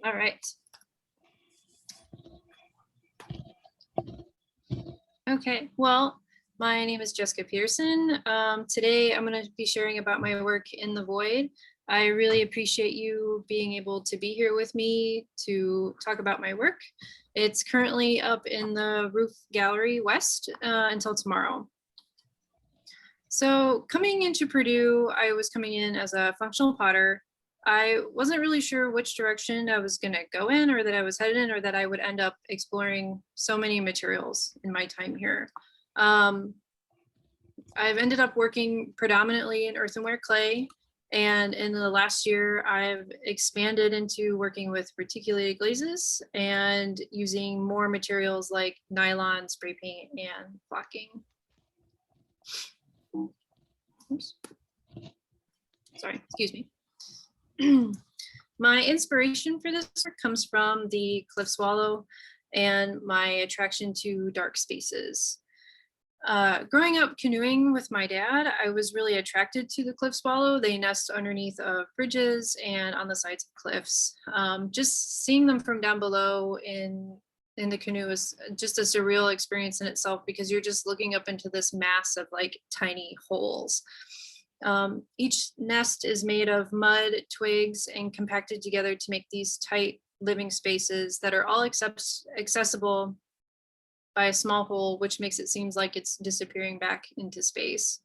All right. Okay, well, my name is Jessica Pearson. Today I'm going to be sharing about my work in the void. I really appreciate you being able to be here with me to talk about my work. It's currently up in the Rueff Gallery West until tomorrow. So coming into Purdue, I was coming in as a functional potter. I wasn't really sure which direction I was going to go in, or that I was headed in, or that I would end up exploring so many materials in my time here. I've ended up working predominantly in earthenware clay, and in the last year I've expanded into working with reticulated glazes and using more materials like nylon, spray paint, and flocking. Oops. Sorry, excuse me. My inspiration for this work comes from the cliff swallow and my attraction to dark spaces. Growing up canoeing with my dad, I was really attracted to the cliff swallow. They nest underneath of bridges and on the sides of cliffs. Just seeing them from down below in the canoe is just a surreal experience in itself, because you're just looking up into this mass of like tiny holes. Each nest is made of mud, twigs, and compacted together to make these tight living spaces that are all accessible by a small hole, which makes it seem like it's disappearing back into space.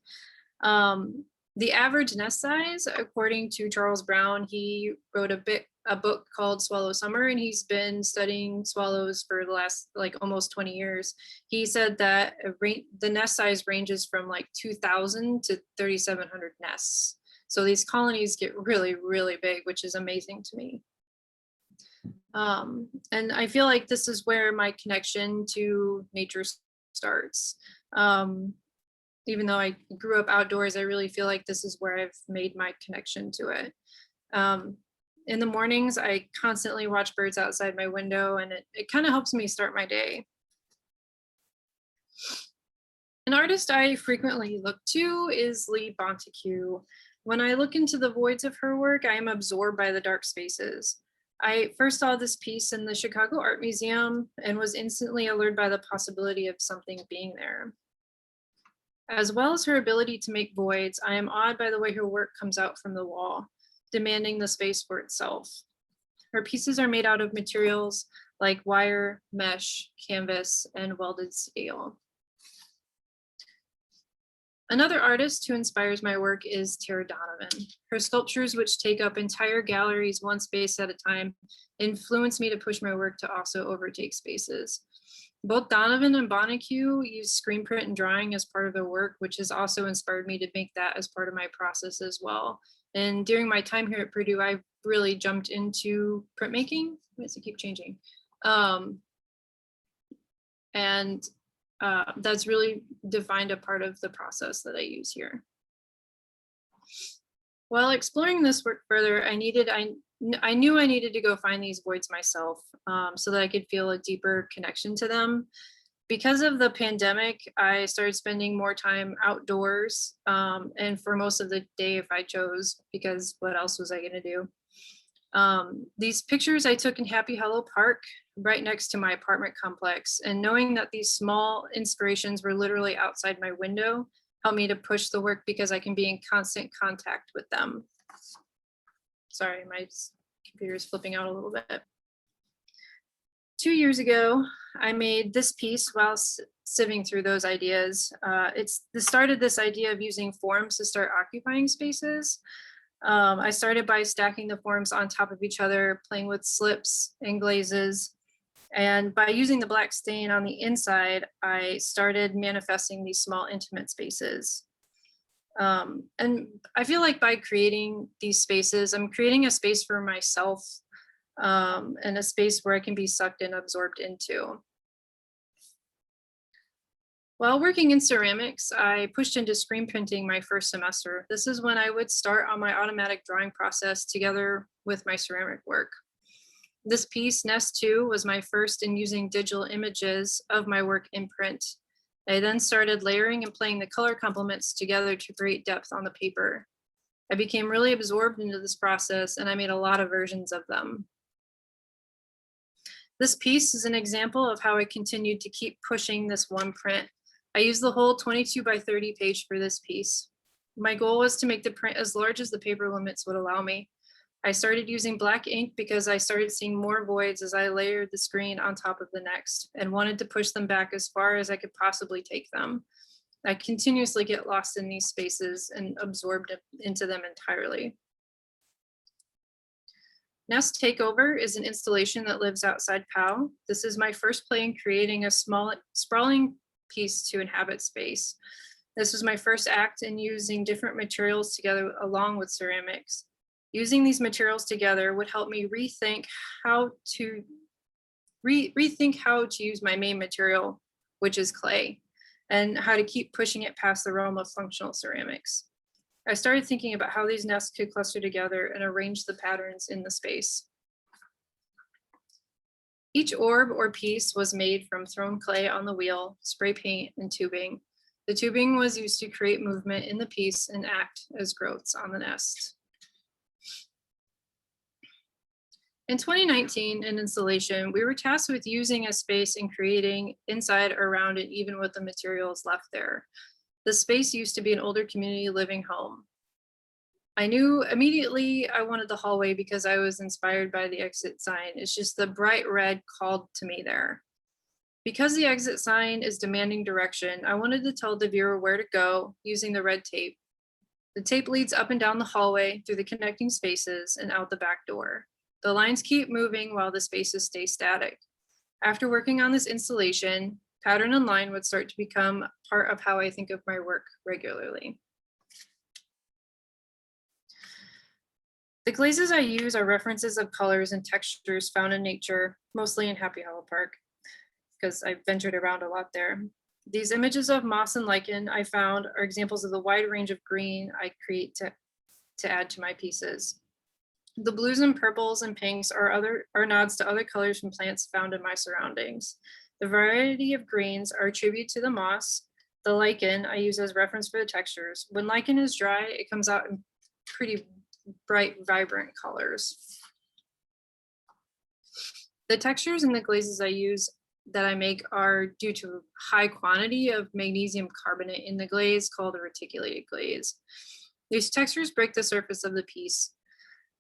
The average nest size, according to Charles Brown, he wrote a book called Swallow Summer, and he's been studying swallows for the last like almost 20 years. He said that the nest size ranges from like 2,000 to 3,700 nests. So these colonies get really, really big, which is amazing to me. And I feel like this is where my connection to nature starts. Even though I grew up outdoors, I really feel like this is where I've made my connection to it. In the mornings, I constantly watch birds outside my window, and it kind of helps me start my day. An artist I frequently look to is Leigh Bonteque. When I look into the voids of her work, I am absorbed by the dark spaces. I first saw this piece in the Chicago Art Museum and was instantly allured by the possibility of something being there. As well as her ability to make voids, I am awed by the way her work comes out from the wall, demanding the space for itself. Her pieces are made out of materials like wire, mesh, canvas, and welded steel. Another artist who inspires my work is Tara Donovan. Her sculptures, which take up entire galleries one space at a time, influence me to push my work to also overtake spaces. Both Donovan and Bonteque use screen print and drawing as part of their work, which has also inspired me to make that as part of my process as well. And during my time here at Purdue, I really jumped into printmaking. Why does it keep changing? That's really defined a part of the process that I use here. While exploring this work further, I knew I needed to go find these voids myself, so that I could feel a deeper connection to them. Because of the pandemic, I started spending more time outdoors, and for most of the day if I chose, because what else was I gonna do? These pictures I took in Happy Hollow Park, right next to my apartment complex, and knowing that these small inspirations were literally outside my window helped me to push the work, because I can be in constant contact with them. Sorry, my computer is flipping out a little bit. 2 years ago, I made this piece while sieving through those ideas. This started this idea of using forms to start occupying spaces. I started by stacking the forms on top of each other, playing with slips and glazes. And by using the black stain on the inside, I started manifesting these small intimate spaces. And I feel like by creating these spaces, I'm creating a space for myself, and a space where I can be sucked and absorbed into. While working in ceramics, I pushed into screen printing my first semester. This is when I would start on my automatic drawing process together with my ceramic work. This piece, Nest 2, was my first in using digital images of my work in print. I then started layering and playing the color complements together to create depth on the paper. I became really absorbed into this process, and I made a lot of versions of them. This piece is an example of how I continued to keep pushing this one print. I used the whole 22 by 30 page for this piece. My goal was to make the print as large as the paper limits would allow me. I started using black ink because I started seeing more voids as I layered the screen on top of the next and wanted to push them back as far as I could possibly take them. I continuously get lost in these spaces and absorbed into them entirely. Nest Takeover is an installation that lives outside POW. This is my first play in creating a small, sprawling piece to inhabit space. This was my first act in using different materials together along with ceramics. Using these materials together would help me rethink how to use my main material, which is clay, and how to keep pushing it past the realm of functional ceramics. I started thinking about how these nests could cluster together and arrange the patterns in the space. Each orb or piece was made from thrown clay on the wheel, spray paint, and tubing. The tubing was used to create movement in the piece and act as growths on the nest. In 2019, in installation, we were tasked with using a space and creating inside or around it, even with the materials left there. The space used to be an older community living home. I knew immediately I wanted the hallway because I was inspired by the exit sign. It's just the bright red called to me there. Because the exit sign is demanding direction, I wanted to tell the viewer where to go using the red tape. The tape leads up and down the hallway through the connecting spaces and out the back door. The lines keep moving while the spaces stay static. After working on this installation, pattern and line would start to become part of how I think of my work regularly. The glazes I use are references of colors and textures found in nature, mostly in Happy Hollow Park, because I've ventured around a lot there. These images of moss and lichen I found are examples of the wide range of green I create to add to my pieces. The blues and purples and pinks are nods to other colors from plants found in my surroundings. The variety of greens are a tribute to the moss. The lichen I use as reference for the textures. When lichen is dry, it comes out in pretty bright, vibrant colors. The textures and the glazes I use that I make are due to high quantity of magnesium carbonate in the glaze called a reticulated glaze. These textures break the surface of the piece.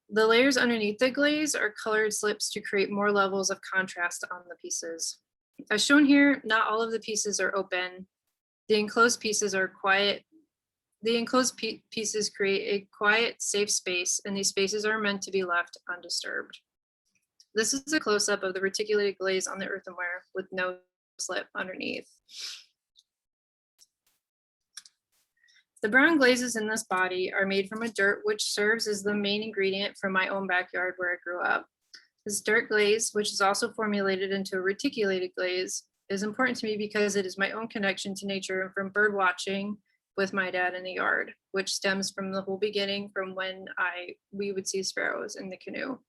The layers underneath the glaze are colored slips to create more levels of contrast on the pieces. As shown here, not all of the pieces are open. The enclosed pieces are quiet. The enclosed pieces create a quiet, safe space, and these spaces are meant to be left undisturbed. This is a close-up of the reticulated glaze on the earthenware with no slip underneath. The brown glazes in this body are made from a dirt which serves as the main ingredient from my own backyard where I grew up. This dirt glaze, which is also formulated into a reticulated glaze, is important to me because it is my own connection to nature and from bird watching with my dad in the yard, which stems from the whole beginning from when we would see sparrows in the canoe.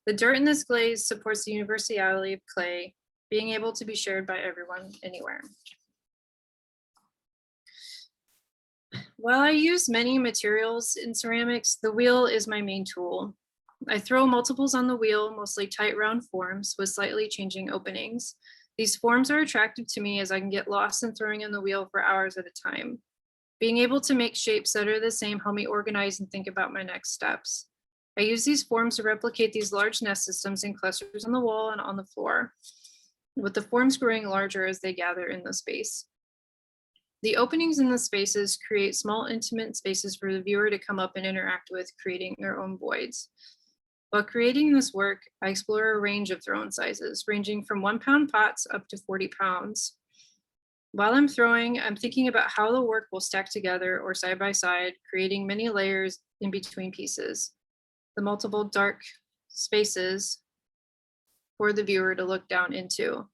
The dirt in this glaze supports the universality of clay, being able to be shared by everyone anywhere. While I use many materials in ceramics, the wheel is my main tool. I throw multiples on the wheel, mostly tight round forms with slightly changing openings. These forms are attractive to me as I can get lost in throwing in the wheel for hours at a time. Being able to make shapes that are the same help me organize and think about my next steps. I use these forms to replicate these large nest systems in clusters on the wall and on the floor, with the forms growing larger as they gather in the space. The openings in the spaces create small intimate spaces for the viewer to come up and interact with, creating their own voids. While creating this work, I explore a range of thrown sizes, ranging from 1 pound pots up to 40 pounds. While I'm throwing, I'm thinking about how the work will stack together or side by side, creating many layers in between pieces. The multiple dark spaces for the viewer to look down into.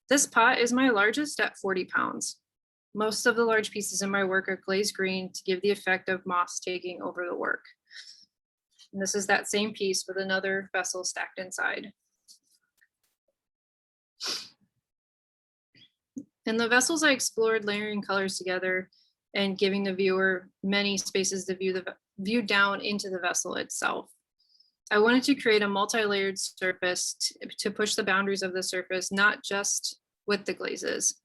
This pot is my largest at 40 pounds. Most of the large pieces in my work are glazed green to give the effect of moss taking over the work. And this is that same piece with another vessel stacked inside. In the vessels, I explored layering colors together and giving the viewer many spaces to view down into the vessel itself. I wanted to create a multi-layered surface to push the boundaries of the surface, not just with the glazes,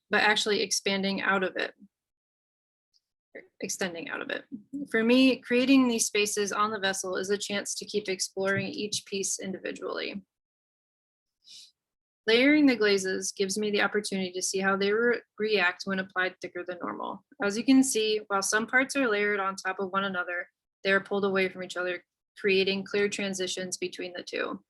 but actually expanding out of it, extending out of it. For me, creating these spaces on the vessel is a chance to keep exploring each piece individually. Layering the glazes gives me the opportunity to see how they react when applied thicker than normal. As you can see, while some parts are layered on top of one another, they are pulled away from each other, creating clear transitions between the two.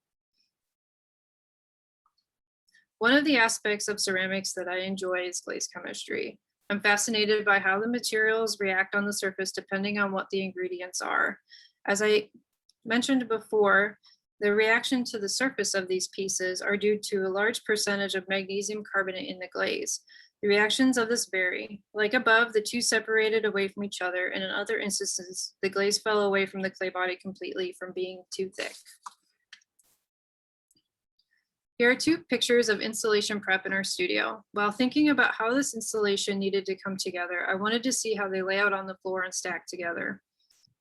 One of the aspects of ceramics that I enjoy is glaze chemistry. I'm fascinated by how the materials react on the surface depending on what the ingredients are. As I mentioned before, the reaction to the surface of these pieces are due to a large percentage of magnesium carbonate in the glaze. The reactions of this vary. Like above, the two separated away from each other, and in other instances, the glaze fell away from the clay body completely from being too thick. Here are two pictures of installation prep in our studio. While thinking about how this installation needed to come together, I wanted to see how they lay out on the floor and stack together.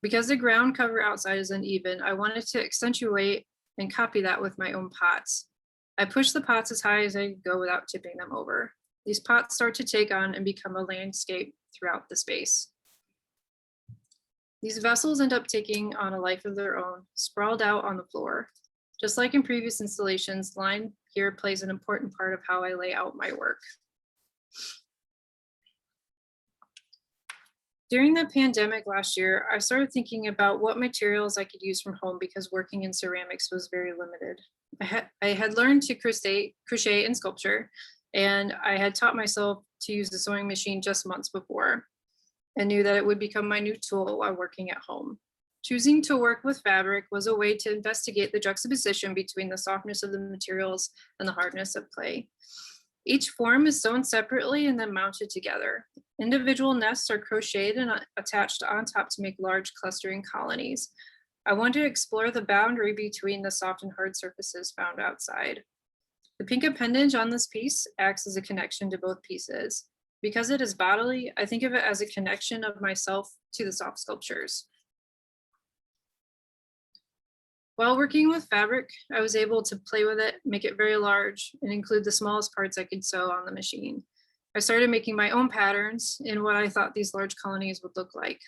Because the ground cover outside is uneven, I wanted to accentuate and copy that with my own pots. I pushed the pots as high as I could go without tipping them over. These pots start to take on and become a landscape throughout the space. These vessels end up taking on a life of their own, sprawled out on the floor. Just like in previous installations, line here plays an important part of how I lay out my work. During the pandemic last year, I started thinking about what materials I could use from home because working in ceramics was very limited. I had learned to crochet and sculpture, and I had taught myself to use the sewing machine just months before and knew that it would become my new tool while working at home. Choosing to work with fabric was a way to investigate the juxtaposition between the softness of the materials and the hardness of clay. Each form is sewn separately and then mounted together. Individual nests are crocheted and attached on top to make large clustering colonies. I want to explore the boundary between the soft and hard surfaces found outside. The pink appendage on this piece acts as a connection to both pieces. Because it is bodily, I think of it as a connection of myself to the soft sculptures. While working with fabric, I was able to play with it, make it very large, and include the smallest parts I could sew on the machine. I started making my own patterns in what I thought these large colonies would look like.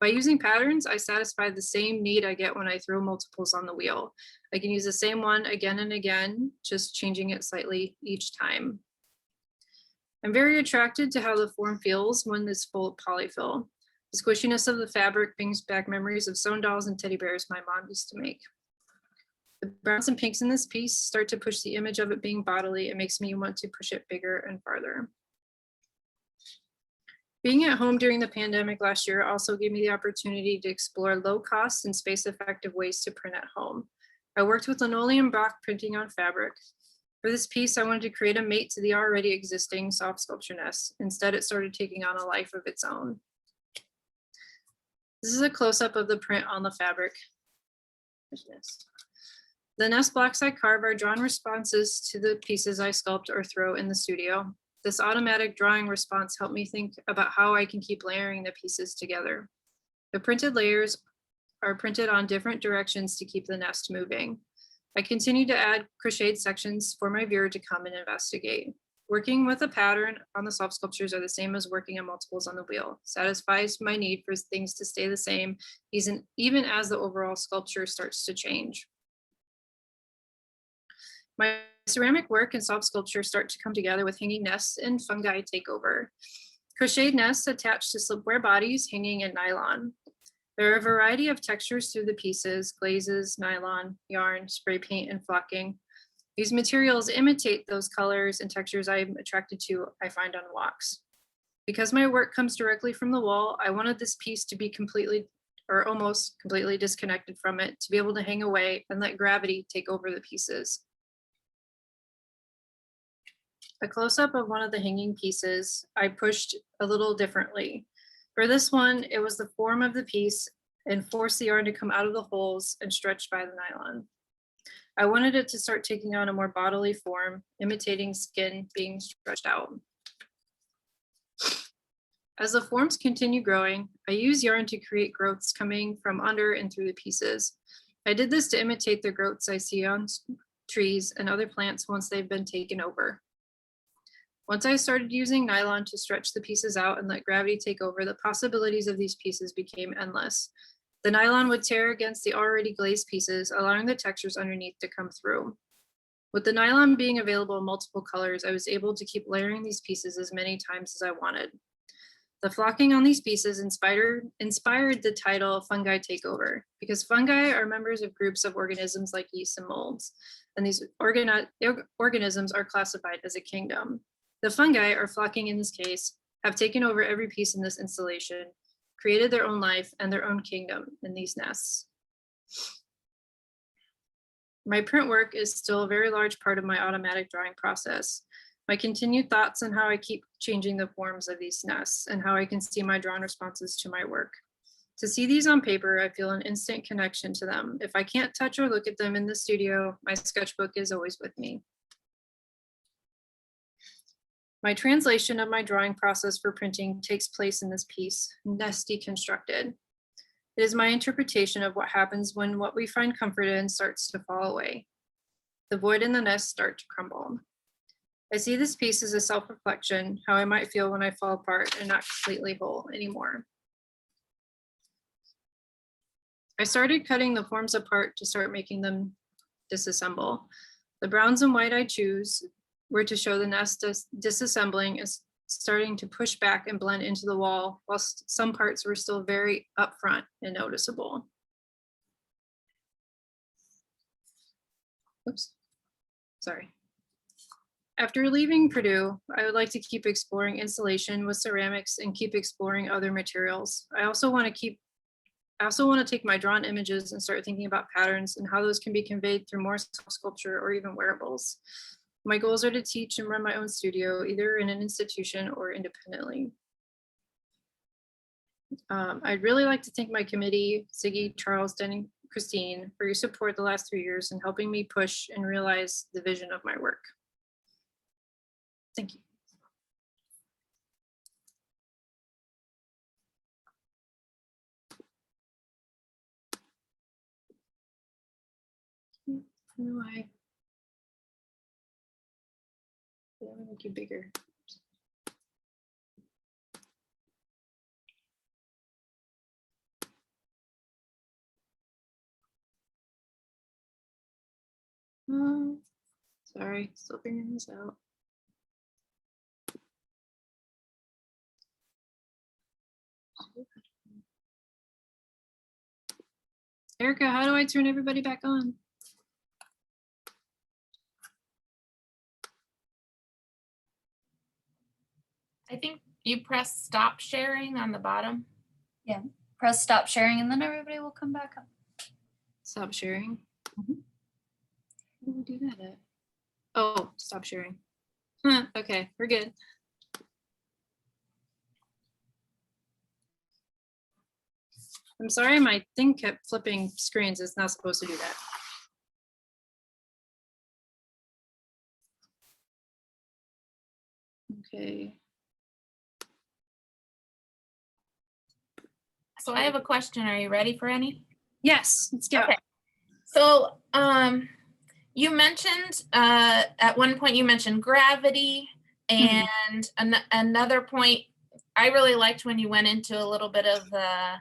By using patterns, I satisfied the same need I get when I throw multiples on the wheel. I can use the same one again and again, just changing it slightly each time. I'm very attracted to how the form feels when it's full of polyfill. The squishiness of the fabric brings back memories of sewn dolls and teddy bears my mom used to make. The browns and pinks in this piece start to push the image of it being bodily. It makes me want to push it bigger and farther. Being at home during the pandemic last year also gave me the opportunity to explore low cost and space effective ways to print at home. I worked with linoleum block printing on fabric. For this piece, I wanted to create a mate to the already existing soft sculpture nest. Instead, it started taking on a life of its own. This is a close-up of the print on the fabric. The nest blocks I carve are drawn responses to the pieces I sculpt or throw in the studio. This automatic drawing response helped me think about how I can keep layering the pieces together. The printed layers are printed on different directions to keep the nest moving. I continue to add crocheted sections for my viewer to come and investigate. Working with a pattern on the soft sculptures are the same as working on multiples on the wheel. Satisfies my need for things to stay the same, even as the overall sculpture starts to change. My ceramic work and soft sculpture start to come together with hanging nests and Fungi Takeover. Crocheted nests attached to slipware bodies hanging in nylon. There are a variety of textures through the pieces: glazes, nylon, yarn, spray paint, and flocking. These materials imitate those colors and textures I'm attracted to, I find on walks. Because my work comes directly from the wall, I wanted this piece to be completely or almost completely disconnected from it, to be able to hang away and let gravity take over the pieces. A close-up of one of the hanging pieces I pushed a little differently. For this one, it was the form of the piece and forced the yarn to come out of the holes and stretched by the nylon. I wanted it to start taking on a more bodily form, imitating skin being stretched out. As the forms continue growing, I use yarn to create growths coming from under and through the pieces. I did this to imitate the growths I see on trees and other plants once they've been taken over. Once I started using nylon to stretch the pieces out and let gravity take over, the possibilities of these pieces became endless. The nylon would tear against the already glazed pieces, allowing the textures underneath to come through. With the nylon being available in multiple colors, I was able to keep layering these pieces as many times as I wanted. The flocking on these pieces inspired the title Fungi Takeover, because fungi are members of groups of organisms like yeast and molds, and these organisms are classified as a kingdom. The fungi, or flocking in this case, have taken over every piece in this installation, created their own life and their own kingdom in these nests. My print work is still a very large part of my automatic drawing process. My continued thoughts on how I keep changing the forms of these nests and how I can see my drawn responses to my work. To see these on paper, I feel an instant connection to them. If I can't touch or look at them in the studio, my sketchbook is always with me. My translation of my drawing process for printing takes place in this piece, Nest Deconstructed. It is my interpretation of what happens when what we find comfort in starts to fall away. The void in the nest start to crumble. I see this piece as a self-reflection, how I might feel when I fall apart and not completely whole anymore. I started cutting the forms apart to start making them disassemble. The browns and white I choose were to show the nest disassembling as starting to push back and blend into the wall, whilst some parts were still very upfront and noticeable. Oops, sorry. After leaving Purdue, I would like to keep exploring installation with ceramics and keep exploring other materials. I also want to take my drawn images and start thinking about patterns and how those can be conveyed through more sculpture or even wearables. My goals are to teach and run my own studio, either in an institution or independently. I'd really like to thank my committee, Siggy, Charles, Denny, Christine, for your support the last 3 years and helping me push and realize the vision of my work. Thank you. How do I? I'm gonna make you bigger. Sorry, still figuring this out. Erica, how do I turn everybody back on? I think you press stop sharing on the bottom. Yeah, press stop sharing and then everybody will come back up. Stop sharing. How do we do that at? Oh, stop sharing. Okay, we're good. I'm sorry, my thing kept flipping screens. It's not supposed to do that. Okay. So I have a question. Are you ready for any? Yes, let's go. Okay. So you mentioned at one point you mentioned gravity, and another point I really liked when you went into a little bit of the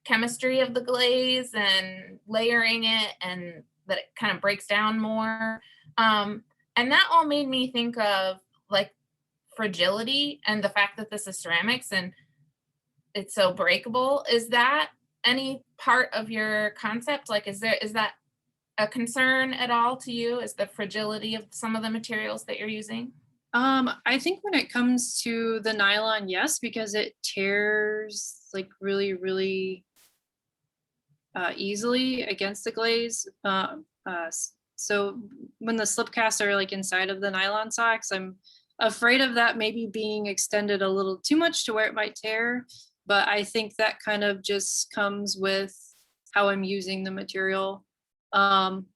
chemistry of the glaze and layering it, and that it kind of breaks down more. And that all made me think of like fragility and the fact that this is ceramics and it's so breakable. Is that any part of your concept? Like, is that a concern at all to you? Is the fragility of some of the materials that you're using? I think when it comes to the nylon, yes, because it tears like really, really easily against the glaze. So when the slip casts are like inside of the nylon socks, I'm afraid of that maybe being extended a little too much to where it might tear. But I think that kind of just comes with how I'm using the material. And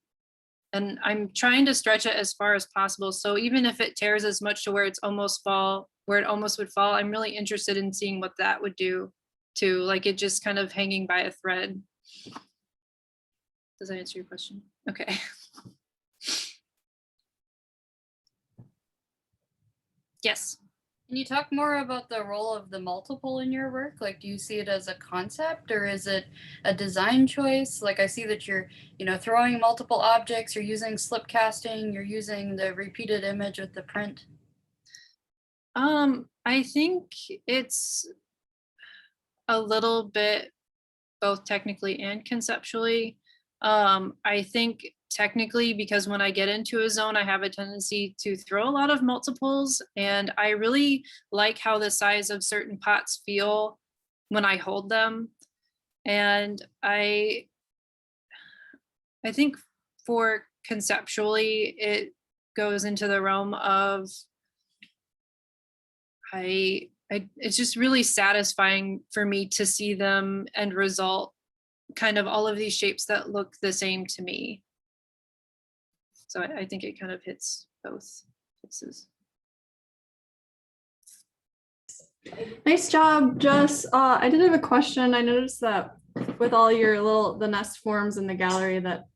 I'm trying to stretch it as far as possible. So even if it tears as much to where it's almost where it almost would fall, I'm really interested in seeing what that would do to like it just kind of hanging by a thread. Does that answer your question? Okay. Yes. Can you talk more about the role of the multiple in your work? Like, do you see it as a concept or is it a design choice? Like, I see that you're, throwing multiple objects, you're using slip casting, you're using the repeated image with the print. I think it's a little bit both technically and conceptually. I think technically, because when I get into a zone, I have a tendency to throw a lot of multiples, and I really like how the size of certain pots feel when I hold them. And I think for conceptually, it goes into the realm of it's just really satisfying for me to see them end result kind of all of these shapes that look the same to me. So I think it kind of hits both places. Nice job, Jess. I did have a question. I noticed that with all your the nest forms in the gallery that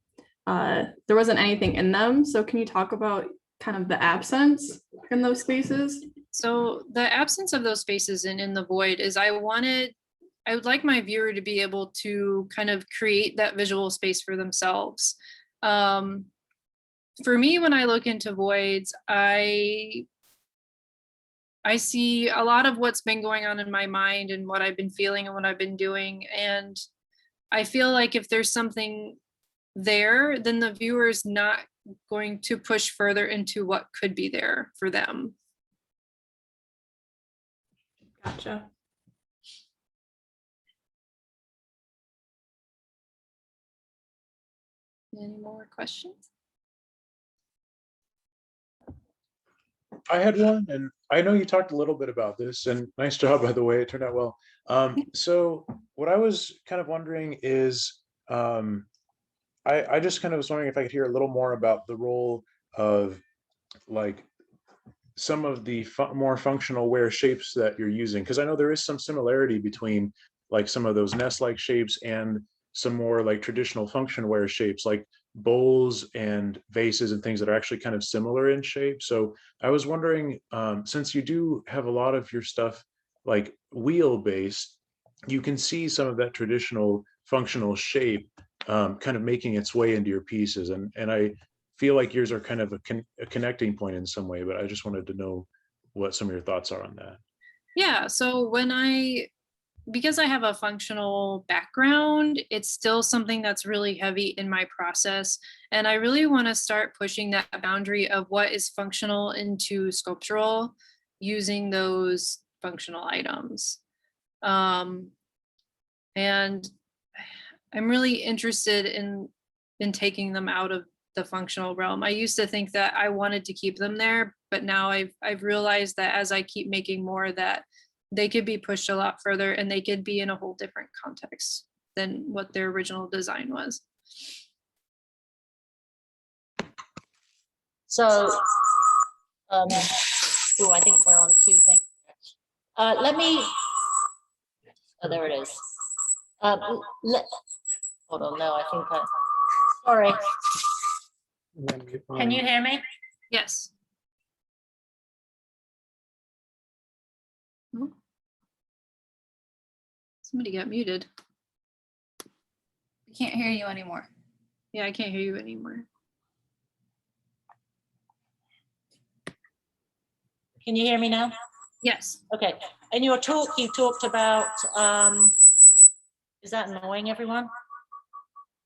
there wasn't anything in them. So can you talk about kind of the absence in those spaces? So the absence of those spaces in the void is I would like my viewer to be able to kind of create that visual space for themselves. For me, when I look into voids, I see a lot of what's been going on in my mind and what I've been feeling and what I've been doing. And I feel like if there's something there, then the viewer's not going to push further into what could be there for them. Gotcha. Any more questions? I had one, and I know you talked a little bit about this, and nice job, by the way, it turned out well. So what I was kind of wondering is, I just kind of was wondering if I could hear a little more about the role of like some of the more functional wear shapes that you're using, because I know there is some similarity between like some of those nest-like shapes and some more like traditional function wear shapes like bowls and vases and things that are actually kind of similar in shape. So I was wondering, since you do have a lot of your stuff like wheel based, you can see some of that traditional functional shape kind of making its way into your pieces, and I feel like yours are kind of a connecting point in some way, but I just wanted to know what some of your thoughts are on that. Yeah, so because I have a functional background, it's still something that's really heavy in my process. And I really want to start pushing that boundary of what is functional into sculptural using those functional items. And I'm really interested in taking them out of the functional realm. I used to think that I wanted to keep them there, but now I've realized that as I keep making more, that they could be pushed a lot further and they could be in a whole different context than what their original design was. So, I think we're on two things. Let me, oh, there it is. Hold on, no, I think sorry. Can you hear me? Yes. Somebody got muted. We can't hear you anymore. Yeah, I can't hear you anymore. Can you hear me now? Yes. Okay. In your talk, you talked about, is that annoying everyone?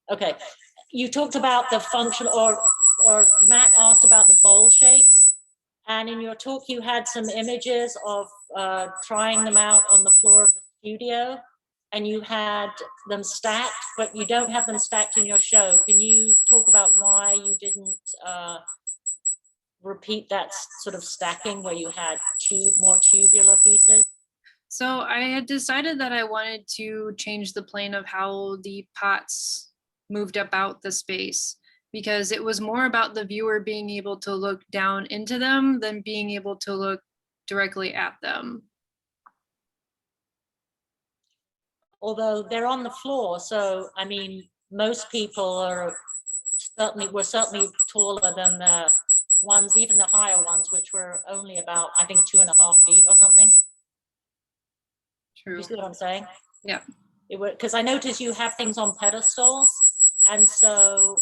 Okay. You talked about the function, or Matt asked about the bowl shapes. And in your talk, you had some images of trying them out on the floor of the studio, and you had them stacked, but you don't have them stacked in your show. Can you talk about why you didn't repeat that sort of stacking where you had more tubular pieces? So I had decided that I wanted to change the plane of how the pots moved about the space, because it was more about the viewer being able to look down into them than being able to look directly at them. Although they're on the floor, so I mean, most people were certainly taller than the ones, even the higher ones, which were only about, I think, 2.5 feet or something. True. You see what I'm saying? Yeah. It would, because I noticed you have things on pedestals, and so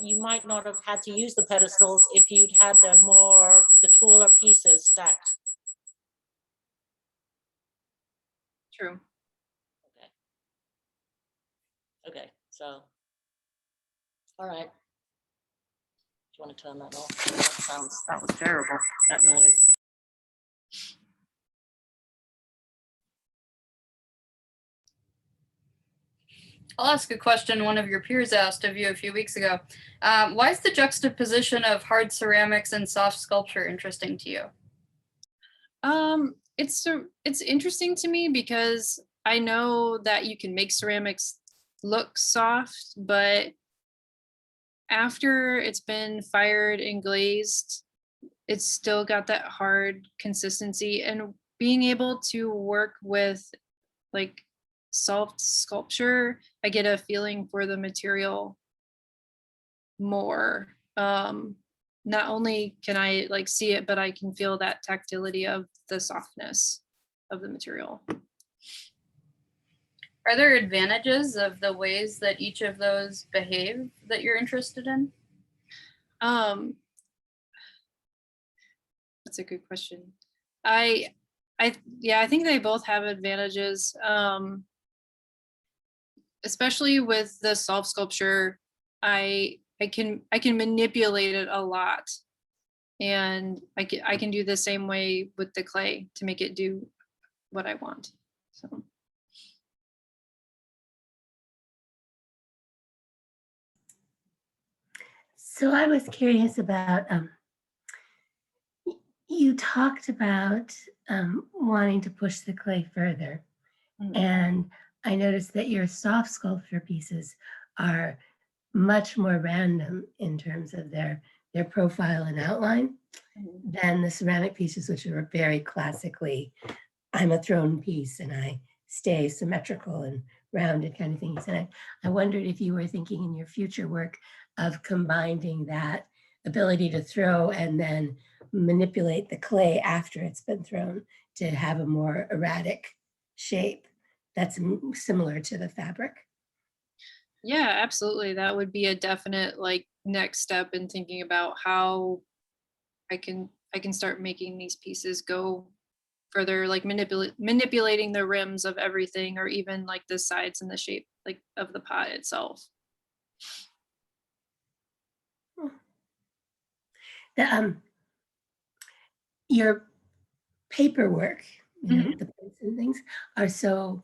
you might not have had to use the pedestals if you'd had the taller pieces stacked. True. Okay, so, all right. Do you want to turn that off? That was terrible, that noise. I'll ask a question one of your peers asked of you a few weeks ago. Why is the juxtaposition of hard ceramics and soft sculpture interesting to you? It's interesting to me because I know that you can make ceramics look soft, but after it's been fired and glazed, it's still got that hard consistency. And being able to work with like soft sculpture, I get a feeling for the material more. Not only can I like see it, but I can feel that tactility of the softness of the material. Are there advantages of the ways that each of those behave that you're interested in? That's a good question. Yeah, I think they both have advantages. Especially with the soft sculpture, I can manipulate it a lot, and I can do the same way with the clay to make it do what I want. So. So I was curious about, you talked about wanting to push the clay further. Mhm. And I noticed that your soft sculpture pieces are much more random in terms of their profile and outline than the ceramic pieces, which are very classically, I'm a thrown piece and I stay symmetrical and rounded kind of things. And I wondered if you were thinking in your future work of combining that ability to throw and then manipulate the clay after it's been thrown to have a more erratic shape that's similar to the fabric. Yeah, absolutely. That would be a definite like next step in thinking about how I can start making these pieces go further, like manipulating the rims of everything, or even like the sides and the shape like of the pot itself. Your paperwork, you know, Mhm. the prints and things are so,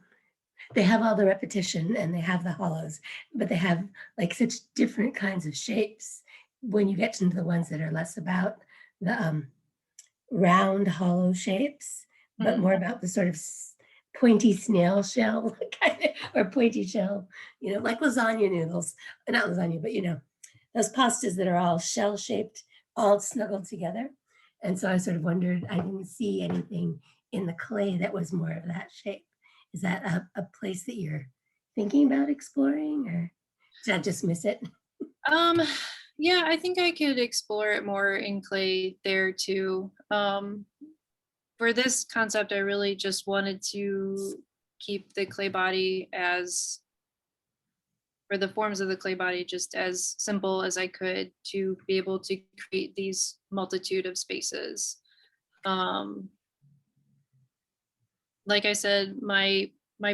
they have all the repetition and they have the hollows, but they have like such different kinds of shapes when you get into the ones that are less about the round hollow shapes, but Mhm. more about the sort of pointy snail shell kind of, or pointy shell, you know, like lasagna noodles, not lasagna, but you know, those pastas that are all shell shaped, all snuggled together. And so I sort of wondered, I didn't see anything in the clay that was more of that shape. Is that a place that you're thinking about exploring, or did I just miss it? Yeah, I think I could explore it more in clay there too. For this concept, I really just wanted to keep the clay body or the forms of the clay body just as simple as I could, to be able to create these multitude of spaces. Like I said, my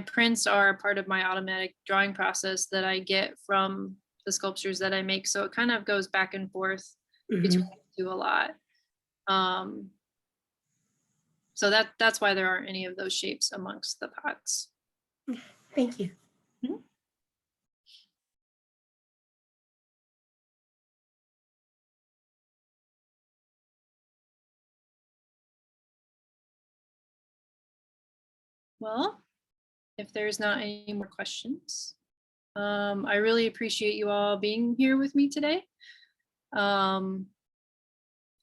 prints are part of my automatic drawing process that I get from the sculptures that I make. So it kind of goes back and forth between the two a lot. So that's why there aren't any of those shapes amongst the pots. Thank you. Well, if there's not any more questions, I really appreciate you all being here with me today.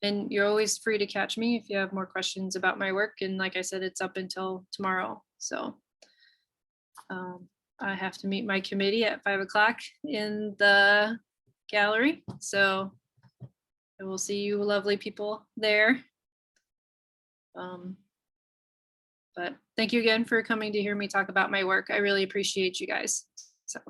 And you're always free to catch me if you have more questions about my work. And like I said, it's up until tomorrow. So I have to meet my committee at 5 o'clock in the gallery. So I will see you lovely people there. But thank you again for coming to hear me talk about my work. I really appreciate you guys. So.